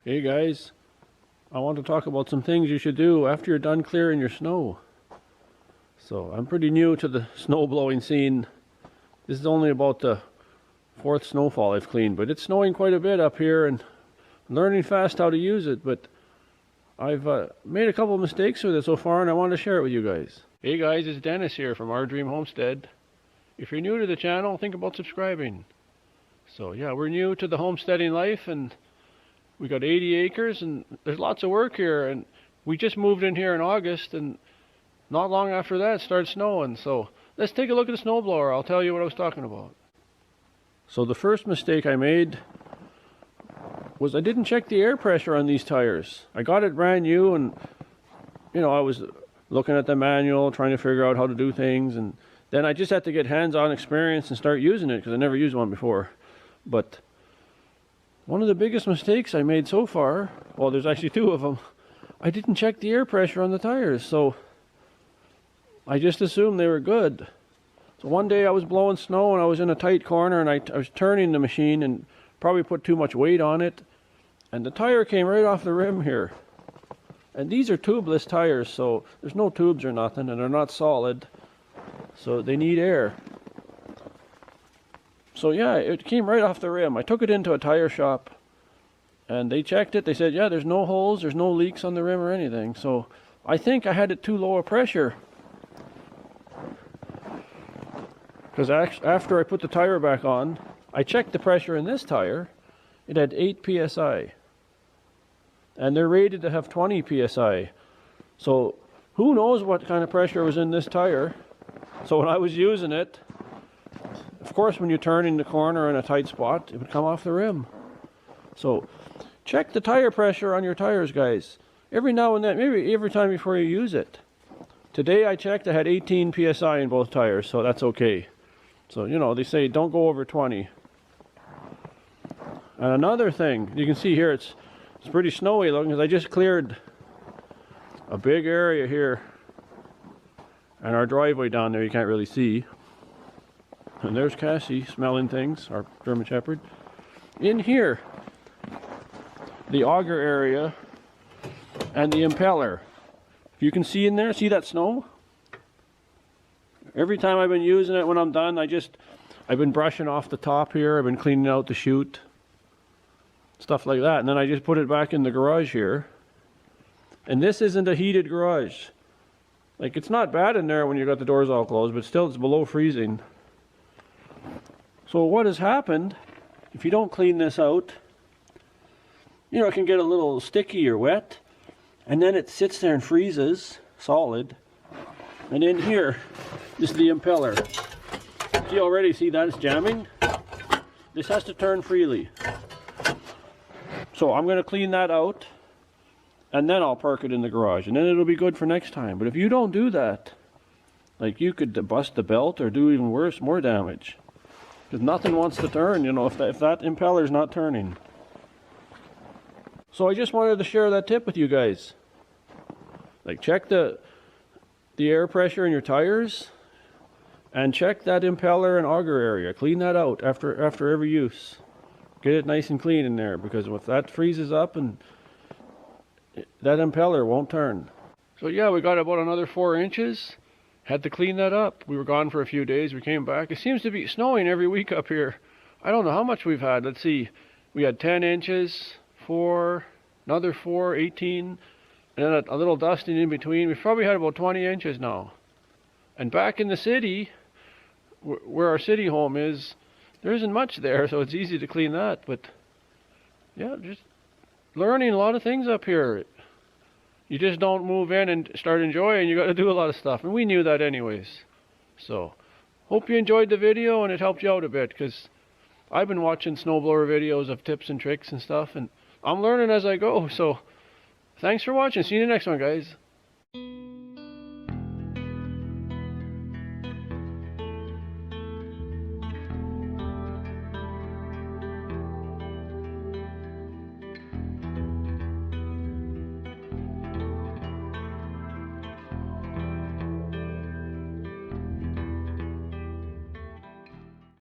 Hey guys, I want to talk about some things you should do after you're done clearing your snow. So I'm pretty new to the snow blowing scene. This is only about the fourth snowfall I've cleaned, but it's snowing quite a bit up here and learning fast how to use it. But I've made a couple of mistakes with it so far and I want to share it with you guys. Hey guys, it's Dennis here from Our Dream Homestead. If you're new to the channel, think about subscribing. So yeah, we're new to the homesteading life and we got 80 acres and there's lots of work here, and we just moved in here in August and not long after that it started snowing. So let's take a look at the snowblower. I'll tell you what I was talking about. So the first mistake I made was I didn't check the air pressure on these tires. I got it brand new and I was looking at the manual trying to figure out how to do things, and then I just had to get hands-on experience and start using it because I never used one before. But one of the biggest mistakes I made so far, well, there's actually two of them, I didn't check the air pressure on the tires, so I just assumed they were good. So one day I was blowing snow and I was in a tight corner and I was turning the machine and probably put too much weight on it, and the tire came right off the rim here. And these are tubeless tires, so there's no tubes or nothing, and they're not solid, so they need air. So yeah, it came right off the rim. I took it into a tire shop and they checked it. They said, yeah, there's no holes, there's no leaks on the rim or anything. So I think I had it too low a pressure. Because after I put the tire back on, I checked the pressure in this tire. It had 8 psi. And they're rated to have 20 psi. So who knows what kind of pressure was in this tire. So when I was using it, of course, when you turn in the corner in a tight spot, it would come off the rim. So check the tire pressure on your tires, guys. Every now and then, maybe every time before you use it. Today I checked, I had 18 psi in both tires, so that's okay. So, they say don't go over 20. And another thing, you can see here, it's pretty snowy looking because I just cleared a big area here. And our driveway down there you can't really see. And there's Cassie smelling things, our German Shepherd. In here, the auger area and the impeller. If you can see in there, see that snow? Every time I've been using it, when I'm done, I've been brushing off the top here. I've been cleaning out the chute, stuff like that. And then I just put it back in the garage here. And this isn't a heated garage. Like, it's not bad in there when you got the doors all closed, but still it's below freezing. So what has happened, if you don't clean this out, it can get a little sticky or wet, and then it sits there and freezes solid. And in here is the impeller. Do you already see that it's jamming? This has to turn freely. So I'm going to clean that out, and then I'll park it in the garage, and then it'll be good for next time. But if you don't do that, like, you could bust the belt or do even worse, more damage. Because nothing wants to turn, if that impeller's not turning. So I just wanted to share that tip with you guys. Like, check the air pressure in your tires, and check that impeller and auger area. Clean that out after every use. Get it nice and clean in there, because if that freezes up, and that impeller won't turn. So yeah, we got about another 4 inches. Had to clean that up. We were gone for a few days. We came back. It seems to be snowing every week up here. I don't know how much we've had. Let's see. We had 10 inches, 4, another 4, 18, and then a little dusting in between. We've probably had about 20 inches now. And back in the city, where our city home is, there isn't much there, so it's easy to clean that. But yeah, just learning a lot of things up here. You just don't move in and start enjoying. You got to do a lot of stuff, and we knew that anyways. So, hope you enjoyed the video and it helped you out a bit, because I've been watching snowblower videos of tips and tricks and stuff, and I'm learning as I go. So, thanks for watching. See you in the next one, guys.